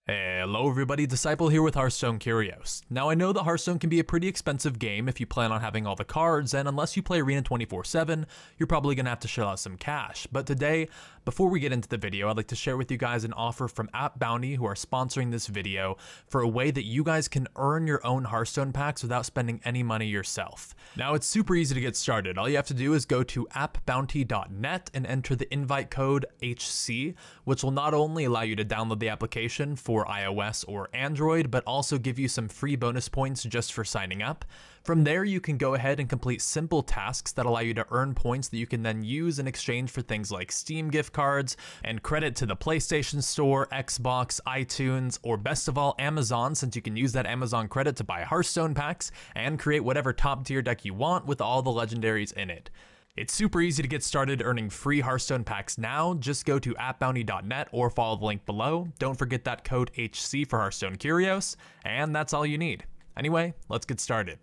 Hello everybody, Disciple here with Hearthstone Curios. Now I know that Hearthstone can be a pretty expensive game if you plan on having all the cards, and unless you play Arena 24/7, you're probably going to have to shell out some cash. But today, before we get into the video, I'd like to share with you guys an offer from AppBounty, who are sponsoring this video, for a way that you guys can earn your own Hearthstone packs without spending any money yourself. Now it's super easy to get started. All you have to do is go to appbounty.net and enter the invite code HC, which will not only allow you to download the application for iOS or Android, but also give you some free bonus points just for signing up. From there, you can go ahead and complete simple tasks that allow you to earn points that you can then use in exchange for things like Steam gift cards and credit to the PlayStation Store, Xbox, iTunes, or best of all, Amazon, since you can use that Amazon credit to buy Hearthstone packs and create whatever top tier deck you want with all the legendaries in it. It's super easy to get started earning free Hearthstone packs now. Just go to appbounty.net or follow the link below. Don't forget that code HC for Hearthstone Curios, and that's all you need. Anyway, let's get started.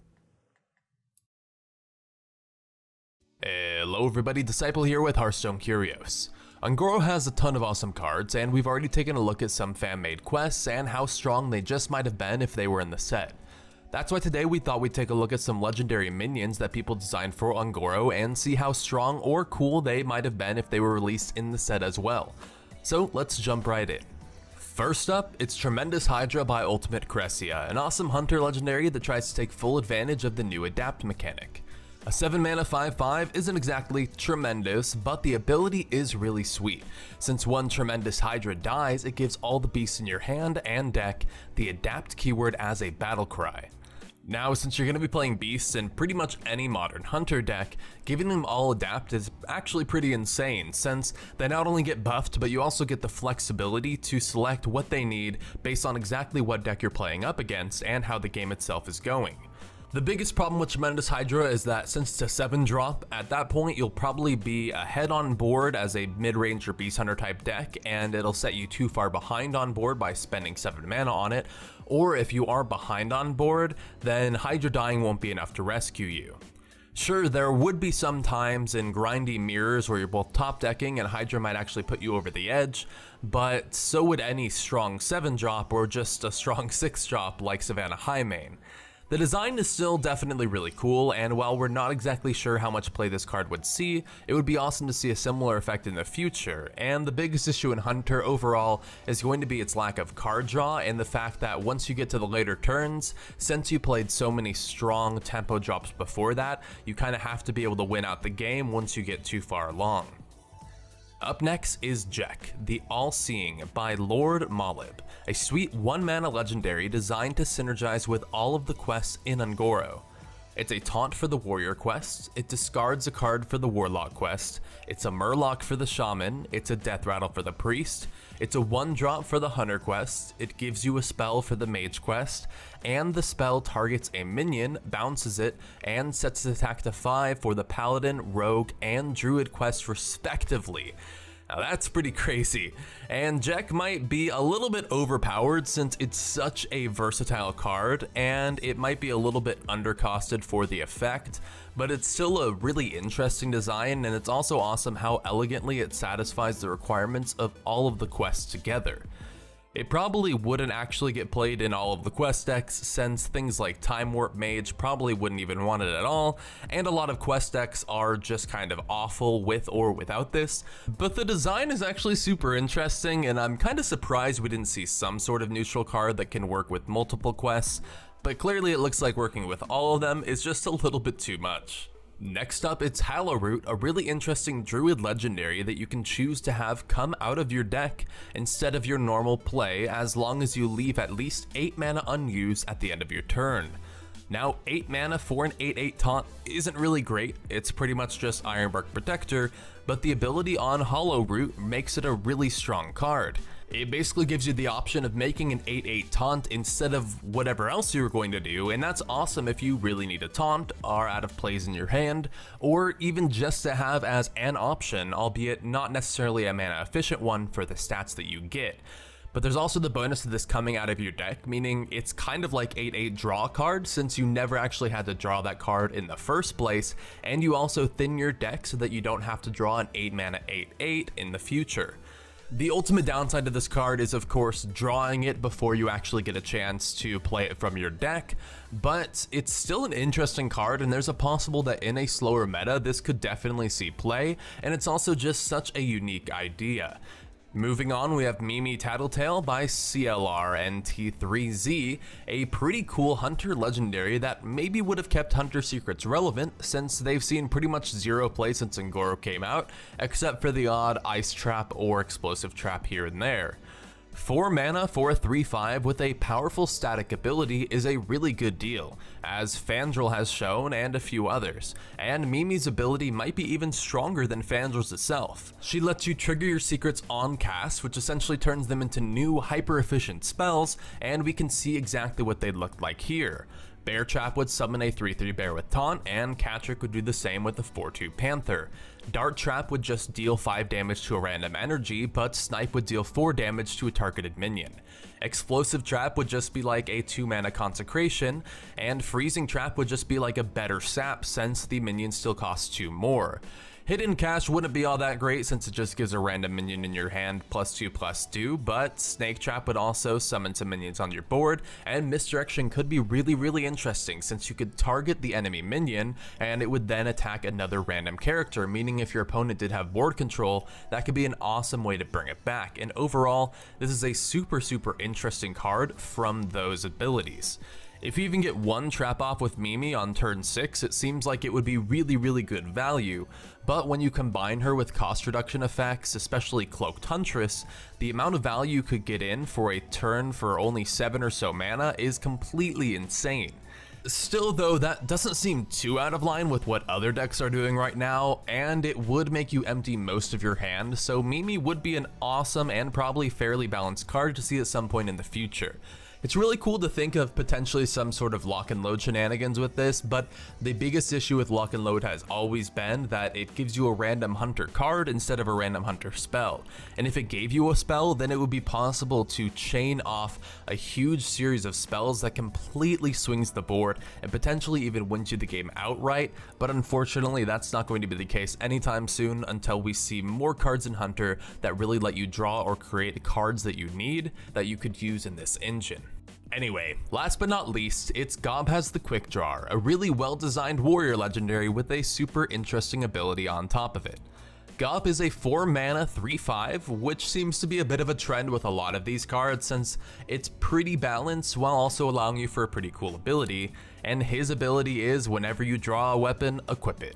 Hello everybody, Disciple here with Hearthstone Curios. Un'Goro has a ton of awesome cards, and we've already taken a look at some fan-made quests and how strong they just might have been if they were in the set. That's why today we thought we'd take a look at some legendary minions that people designed for Un'Goro and see how strong or cool they might have been if they were released in the set as well. So let's jump right in. First up, it's Tremendous Hydra by Ultimate Cresia, an awesome hunter legendary that tries to take full advantage of the new adapt mechanic. A 7-mana 5/5 isn't exactly tremendous, but the ability is really sweet. Since one Tremendous Hydra dies, it gives all the beasts in your hand and deck the adapt keyword as a battle cry. Now, since you're going to be playing beasts in pretty much any modern hunter deck, giving them all adapt is actually pretty insane, since they not only get buffed, but you also get the flexibility to select what they need based on exactly what deck you're playing up against and how the game itself is going. The biggest problem with Tremendous Hydra is that since it's a 7-drop, at that point you'll probably be ahead on board as a mid-range or beast hunter type deck, and it'll set you too far behind on board by spending 7 mana on it, or if you are behind on board, then Hydra dying won't be enough to rescue you. Sure, there would be some times in grindy mirrors where you're both top decking and Hydra might actually put you over the edge, but so would any strong 7-drop or just a strong 6-drop like Savannah Highmane. The design is still definitely really cool, and while we're not exactly sure how much play this card would see, it would be awesome to see a similar effect in the future, and the biggest issue in Hunter overall is going to be its lack of card draw and the fact that once you get to the later turns, since you played so many strong tempo drops before that, you kind of have to be able to win out the game once you get too far along. Up next is Jek, the All-Seeing by Lord Malib, a sweet 1-mana legendary designed to synergize with all of the quests in Un'Goro. It's a taunt for the warrior quest, it discards a card for the warlock quest, it's a murloc for the shaman, it's a death rattle for the priest, it's a 1-drop for the hunter quest, it gives you a spell for the mage quest, and the spell targets a minion, bounces it, and sets its attack to 5 for the paladin, rogue, and druid quest respectively. Now that's pretty crazy, and Jek might be a little bit overpowered since it's such a versatile card, and it might be a little bit undercosted for the effect, but it's still a really interesting design, and it's also awesome how elegantly it satisfies the requirements of all of the quests together. It probably wouldn't actually get played in all of the quest decks, since things like Time Warp Mage probably wouldn't even want it at all, and a lot of quest decks are just kind of awful with or without this, but the design is actually super interesting, and I'm kind of surprised we didn't see some sort of neutral card that can work with multiple quests, but clearly it looks like working with all of them is just a little bit too much. Next up, it's Hallowroot, a really interesting druid legendary that you can choose to have come out of your deck instead of your normal play, as long as you leave at least 8 mana unused at the end of your turn. Now, 8 mana for an 8/8 taunt isn't really great, it's pretty much just Ironbark Protector, but the ability on Hallowroot makes it a really strong card. It basically gives you the option of making an 8/8 taunt instead of whatever else you were going to do, and that's awesome if you really need a taunt, are out of plays in your hand, or even just to have as an option, albeit not necessarily a mana efficient one for the stats that you get. But there's also the bonus of this coming out of your deck, meaning it's kind of like 8/8 draw card since you never actually had to draw that card in the first place, and you also thin your deck so that you don't have to draw an 8 mana 8/8 in the future. The ultimate downside to this card is, of course, drawing it before you actually get a chance to play it from your deck, but it's still an interesting card, and there's a possible that in a slower meta, this could definitely see play, and it's also just such a unique idea. Moving on, we have Mimi Tattletale by CLRNT3Z, a pretty cool Hunter legendary that maybe would have kept Hunter Secrets relevant since they've seen pretty much zero play since Ngoro came out, except for the odd Ice Trap or Explosive Trap here and there. 4 mana for a 3/5 with a powerful static ability is a really good deal, as Fandral has shown and a few others, and Mimi's ability might be even stronger than Fandral's itself. She lets you trigger your secrets on cast, which essentially turns them into new hyper-efficient spells, and we can see exactly what they look like here. Bear Trap would summon a 3/3 bear with taunt, and Catrick would do the same with the 4/2 panther. Dart Trap would just deal 5 damage to a random energy, but Snipe would deal 4 damage to a targeted minion. Explosive Trap would just be like a 2 mana consecration, and Freezing Trap would just be like a better sap since the minion still costs 2 more. Hidden Cache wouldn't be all that great since it just gives a random minion in your hand +2/+2, but Snake Trap would also summon some minions on your board, and Misdirection could be really interesting since you could target the enemy minion and it would then attack another random character, meaning if your opponent did have board control, that could be an awesome way to bring it back. And overall, this is a super interesting card from those abilities. If you even get one trap off with Mimi on turn 6, it seems like it would be really good value, but when you combine her with cost reduction effects, especially Cloaked Huntress, the amount of value you could get in for a turn for only 7 or so mana is completely insane. Still though, that doesn't seem too out of line with what other decks are doing right now, and it would make you empty most of your hand, so Mimi would be an awesome and probably fairly balanced card to see at some point in the future. It's really cool to think of potentially some sort of lock and load shenanigans with this, but the biggest issue with lock and load has always been that it gives you a random hunter card instead of a random hunter spell. And if it gave you a spell, then it would be possible to chain off a huge series of spells that completely swings the board and potentially even wins you the game outright, but unfortunately that's not going to be the case anytime soon until we see more cards in Hunter that really let you draw or create cards that you need that you could use in this engine. Anyway, last but not least, it's Gobhaz the Quick Drawer, a really well-designed warrior legendary with a super interesting ability on top of it. Gob is a 4 mana 3/5, which seems to be a bit of a trend with a lot of these cards since it's pretty balanced while also allowing you for a pretty cool ability, and his ability is whenever you draw a weapon, equip it.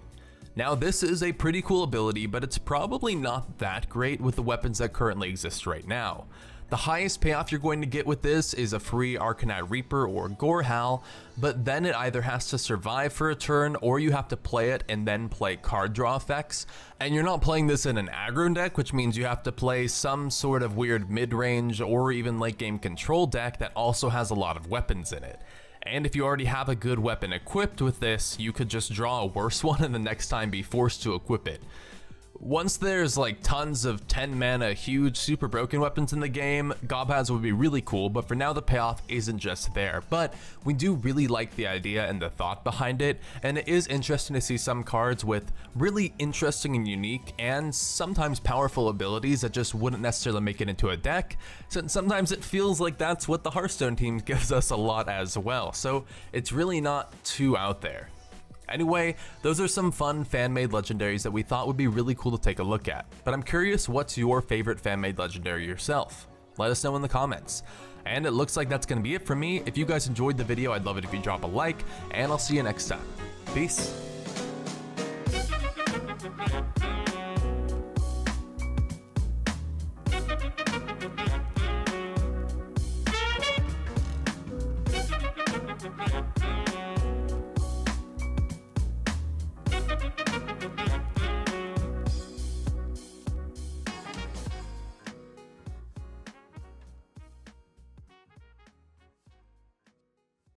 Now this is a pretty cool ability, but it's probably not that great with the weapons that currently exist right now. The highest payoff you're going to get with this is a free Arcanite Reaper or Gorehowl, but then it either has to survive for a turn or you have to play it and then play card draw effects. And you're not playing this in an aggro deck, which means you have to play some sort of weird mid-range or even late game control deck that also has a lot of weapons in it. And if you already have a good weapon equipped with this, you could just draw a worse one and the next time be forced to equip it. Once there's like tons of 10 mana huge super broken weapons in the game, Gobhaz would be really cool, but for now the payoff isn't just there. But we do really like the idea and the thought behind it, and it is interesting to see some cards with really interesting and unique and sometimes powerful abilities that just wouldn't necessarily make it into a deck, since sometimes it feels like that's what the Hearthstone team gives us a lot as well, so it's really not too out there. Anyway, those are some fun fan-made legendaries that we thought would be really cool to take a look at, but I'm curious, what's your favorite fan-made legendary yourself? Let us know in the comments. And it looks like that's going to be it for me. If you guys enjoyed the video, I'd love it if you drop a like, and I'll see you next time. Peace.